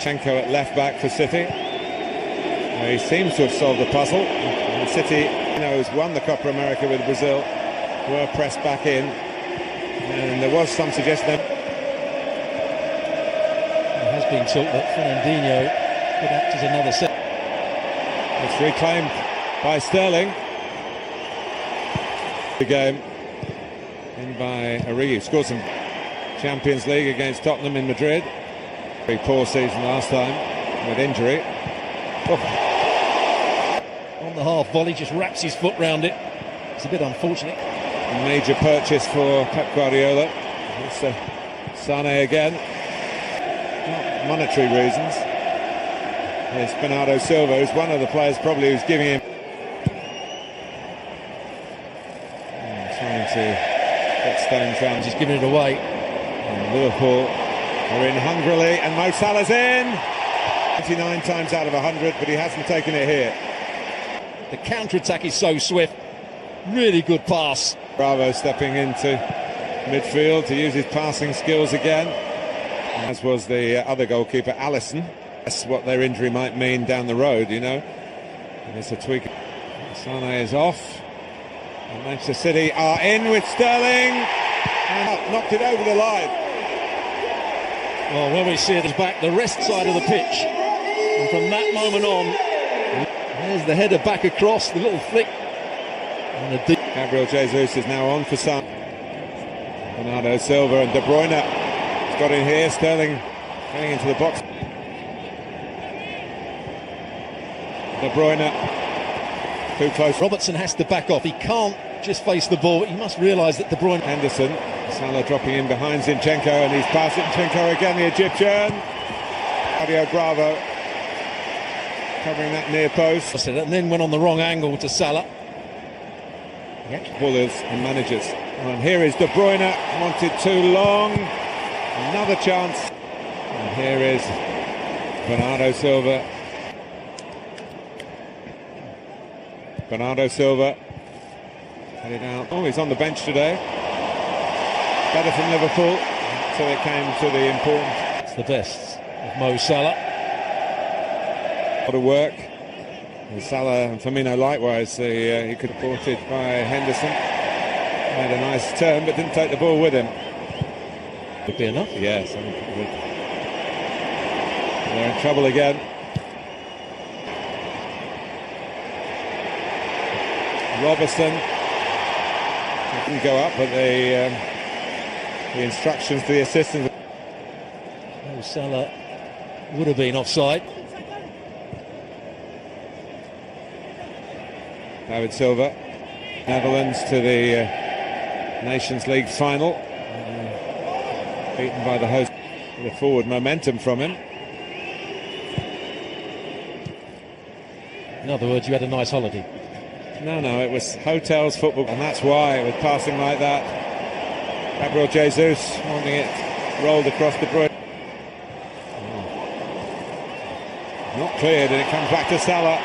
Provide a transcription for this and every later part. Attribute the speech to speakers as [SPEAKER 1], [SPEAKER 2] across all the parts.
[SPEAKER 1] Zinchenko at left back for City. He seems to have solved the puzzle. And City, has won the Copa America with Brazil. Were pressed back in, and there was some suggestion that
[SPEAKER 2] it has been talked that Fernandinho could act as another set.
[SPEAKER 1] It's reclaimed by Sterling. The game in by Origi. Scored some Champions League against Tottenham in Madrid. Very poor season last time with injury.
[SPEAKER 2] Oh. On the half volley, just wraps his foot round it. It's a bit unfortunate.
[SPEAKER 1] A major purchase for Pep Guardiola. It's Sané again. Not monetary reasons. Here's Bernardo Silva, who's one of the players probably who's giving him. Trying to get Sterling's round.
[SPEAKER 2] He's giving it away.
[SPEAKER 1] And Liverpool are in hungrily, and Mo Salah's in. 29 times out of 100, but he hasn't taken it here.
[SPEAKER 2] The counter-attack is so swift. Really good pass.
[SPEAKER 1] Bravo stepping into midfield to use his passing skills again, as was the other goalkeeper, Alisson. That's what their injury might mean down the road, And it's a tweak. Sané is off. And Manchester City are in with Sterling. And knocked it over the line.
[SPEAKER 2] Well, when we see it as back, the rest side of the pitch. And from that moment on, there's the header back across, the little flick. And the deep.
[SPEAKER 1] Gabriel Jesus is now on for some. Bernardo Silva and De Bruyne has got in here. Sterling going into the box. De Bruyne too close.
[SPEAKER 2] Robertson has to back off. He can't just face the ball. He must realise that De Bruyne.
[SPEAKER 1] Henderson, Salah dropping in behind Zinchenko, and he's passed it. Zinchenko again, the Egyptian. Claudio Bravo covering that near post.
[SPEAKER 2] And then went on the wrong angle to Salah.
[SPEAKER 1] Bullers and managers. And here is De Bruyne, wanted too long. Another chance. And here is Bernardo Silva. Bernardo Silva headed out. Oh, he's on the bench today. Better from Liverpool. So it came to the important.
[SPEAKER 2] It's the best of Mo Salah.
[SPEAKER 1] A lot of work. And Salah and Firmino likewise. He could have ported by Henderson. Made a nice turn, but didn't take the ball with him.
[SPEAKER 2] Would be enough.
[SPEAKER 1] Yes, I think it would. They're in trouble again. Robertson didn't go up, but the instructions to the assistant.
[SPEAKER 2] Mo Salah would have been offside.
[SPEAKER 1] David Silva, Netherlands to the Nations League final, beaten by the host. The forward momentum from him.
[SPEAKER 2] In other words, you had a nice holiday.
[SPEAKER 1] No, it was hotels, football, and that's why with passing like that. Gabriel Jesus wanting it rolled across De Bruyne. Not cleared, and it comes back to Salah.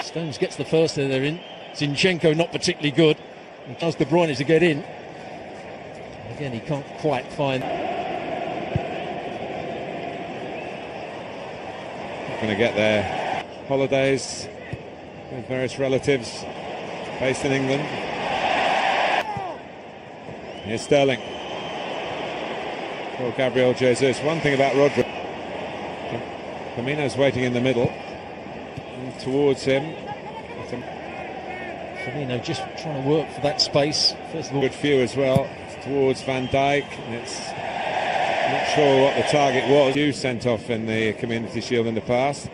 [SPEAKER 2] Stones gets the first header in. Zinchenko not particularly good. He tells De Bruyne to get in. Again, he can't quite find.
[SPEAKER 1] Not going to get their holidays with various relatives based in England. Here's Sterling. For Gabriel Jesus. One thing about Rodri. Firmino's waiting in the middle. And towards him.
[SPEAKER 2] Firmino just trying to work for that space. First of all,
[SPEAKER 1] good view as well. It's towards Van Dijk. And it's not sure what the target was. You sent off in the Community Shield in the past.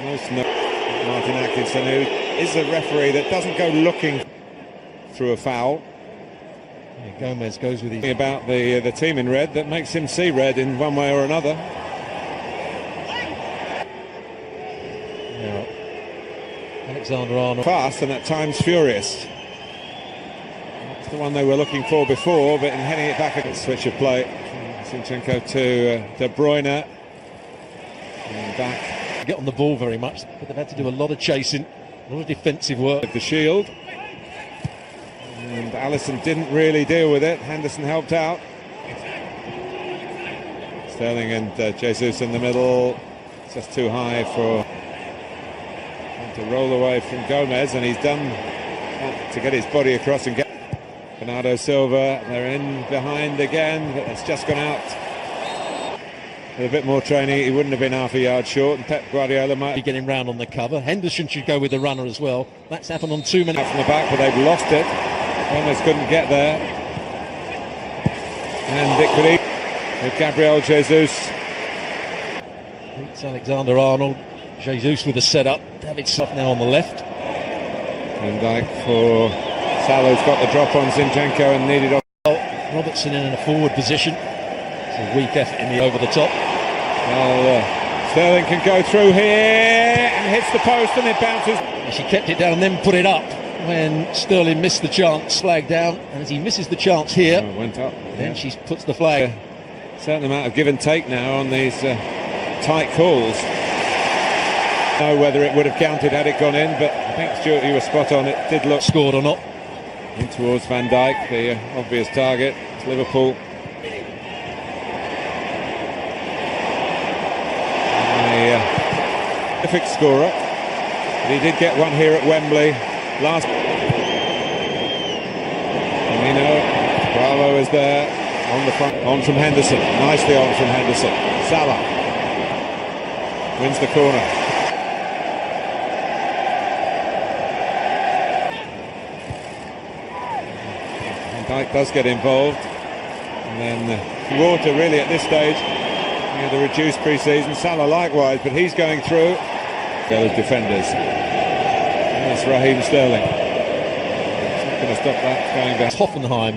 [SPEAKER 1] Most Martin Atkinson, who is a referee that doesn't go looking through a foul.
[SPEAKER 2] Yeah, Gomez goes with his.
[SPEAKER 1] About the team in red that makes him see red in one way or another.
[SPEAKER 2] Now, Alexander-Arnold.
[SPEAKER 1] Fast and at times furious. That's the one they were looking for before, but in heading it back, a switch of play. Zinchenko to De Bruyne. And back.
[SPEAKER 2] Get on the ball very much, but they've had to do a lot of chasing, a lot of defensive work.
[SPEAKER 1] The shield. And Alisson didn't really deal with it. Henderson helped out. Sterling and Jesus in the middle. It's just too high for to roll away from Gomez, and he's done that to get his body across and get Bernardo Silva. They're in behind again, but it's just gone out. With a bit more training, he wouldn't have been half a yard short, and Pep Guardiola might
[SPEAKER 2] be getting round on the cover. Henderson should go with the runner as well. That's happened on too many.
[SPEAKER 1] Out from the back, but they've lost it. Gomez couldn't get there. And it could eat with Gabriel Jesus.
[SPEAKER 2] It's Alexander-Arnold. Jesus with the setup. David Soft now on the left.
[SPEAKER 1] Van Dijk for Salah's got the drop on Zinchenko and needed off.
[SPEAKER 2] Robertson in a forward position. It's a weak effort in the over the top.
[SPEAKER 1] Well, Sterling can go through here and hits the post, and it bounces.
[SPEAKER 2] She kept it down and then put it up when Sterling missed the chance. Flag down, and as he misses the chance here,
[SPEAKER 1] went up.
[SPEAKER 2] Then she puts the flag.
[SPEAKER 1] Certain amount of give and take now on these tight calls. Know whether it would have counted had it gone in, but I think Stuart, you were spot on. It did look
[SPEAKER 2] scored or not.
[SPEAKER 1] In towards Van Dijk, the obvious target. It's Liverpool. A terrific scorer, but he did get one here at Wembley last. Firmino, Bravo is there on the front, on from Henderson, nicely on from Henderson. Salah wins the corner. Dyke does get involved, and then Water really at this stage, the reduced pre-season. Salah likewise, but he's going through. Those defenders. That's Raheem Sterling. It's not going to stop that going back.
[SPEAKER 2] Hoffenheim.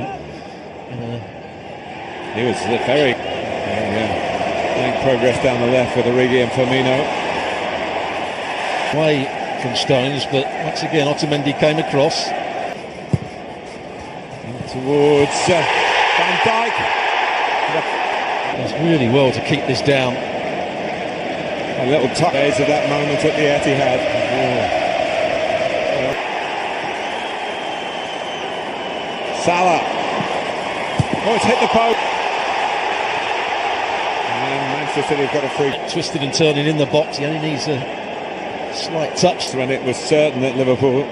[SPEAKER 1] He was very making progress down the left with Origi and Firmino.
[SPEAKER 2] Away from Stones, but once again Otamendi came across.
[SPEAKER 1] Towards Van Dijk.
[SPEAKER 2] Does really well to keep this down.
[SPEAKER 1] A little touch days of that moment at the Etihad. Salah. Oh, it's hit the post. And Manchester City have got a free.
[SPEAKER 2] Twisted and turning in the box. He only needs a slight touch.
[SPEAKER 1] When it was certain that Liverpool.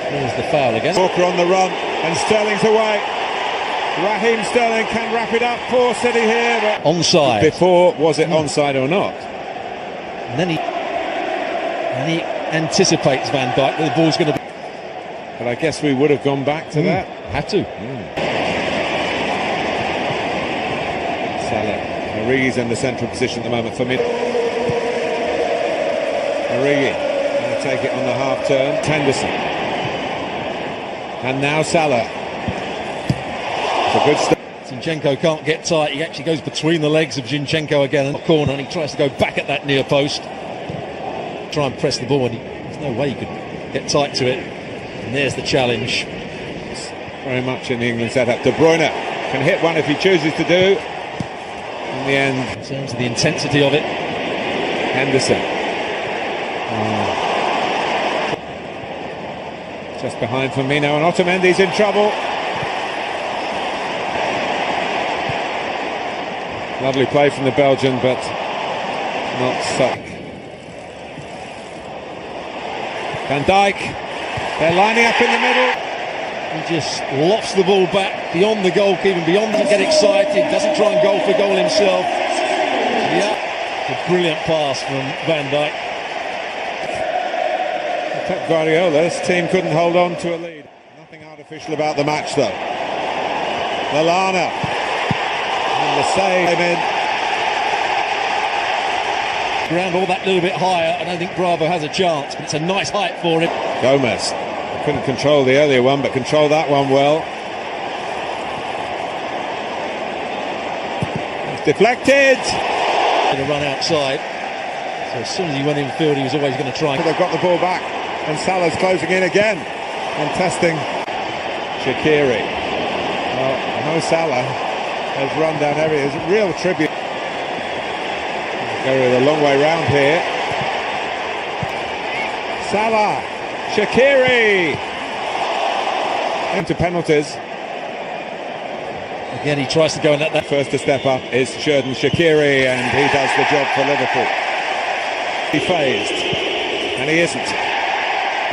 [SPEAKER 2] There's the foul again.
[SPEAKER 1] Walker on the run, and Sterling's away. Raheem Sterling can wrap it up for City here. But
[SPEAKER 2] onside.
[SPEAKER 1] Before, was it onside or not?
[SPEAKER 2] And then he anticipates Van Dijk that the ball's going to be.
[SPEAKER 1] But I guess we would have gone back to that.
[SPEAKER 2] Had to.
[SPEAKER 1] Salah. Origi's in the central position at the moment for mid. Origi going to take it on the half turn. Henderson. And now Salah. It's a good start.
[SPEAKER 2] Zinchenko can't get tight. He actually goes between the legs of Zinchenko again in the corner, and he tries to go back at that near post. Try and press the ball, and there's no way he could get tight to it. And there's the challenge.
[SPEAKER 1] It's very much in the England setup. De Bruyne can hit one if he chooses to do. In the end,
[SPEAKER 2] in terms of the intensity of it,
[SPEAKER 1] Henderson. Just behind Firmino, and Otamendi's in trouble. Lovely play from the Belgian, but not stuck. Van Dijk, they're lining up in the middle.
[SPEAKER 2] He just lofts the ball back beyond the goalkeeper, beyond to get excited, doesn't try and goal for goal himself. Yeah, a brilliant pass from Van Dijk.
[SPEAKER 1] Pep Guardiola's team couldn't hold on to a lead. Nothing artificial about the match though. Lallana. And the save came in.
[SPEAKER 2] Ground all that little bit higher. I don't think Bravo has a chance, but it's a nice height for him.
[SPEAKER 1] Gomez couldn't control the earlier one, but controlled that one well. It's deflected.
[SPEAKER 2] To run outside. So as soon as he went in field, he was always going to try.
[SPEAKER 1] They've got the ball back, and Salah's closing in again and testing Shaqiri. Mo Salah has run down areas. Real tribute. Go a long way round here. Salah, Shaqiri into penalties.
[SPEAKER 2] Again, he tries to go and let that.
[SPEAKER 1] First to step up is Xherdan Shaqiri, and he does the job for Liverpool. He phased, and he isn't.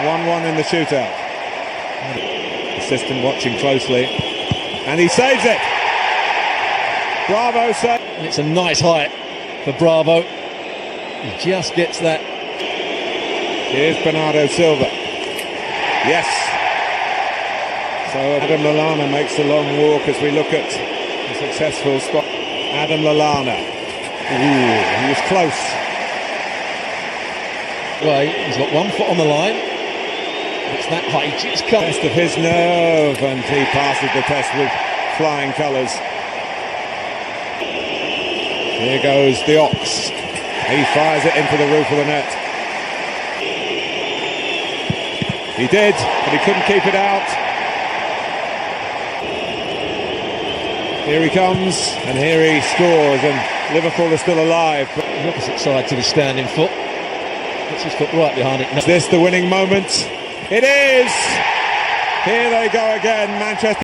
[SPEAKER 1] 1-1 in the shootout. Assistant watching closely, and he saves it. Bravo save.
[SPEAKER 2] It's a nice height for Bravo. He just gets that.
[SPEAKER 1] Here's Bernardo Silva. Yes. So Adam Lallana makes the long walk as we look at the successful spot. Adam Lallana. Ooh, he was close.
[SPEAKER 2] Well, he's got 1 foot on the line. It's that height. It's
[SPEAKER 1] Test of his nerve, and he passes the test with flying colours. Here goes the Ox. He fires it into the roof of the net. He did, but he couldn't keep it out. Here he comes, and here he scores, and Liverpool is still alive.
[SPEAKER 2] The opposite side to the standing foot. Puts his foot right behind it.
[SPEAKER 1] Is this the winning moment? It is! Here they go again, Manchester.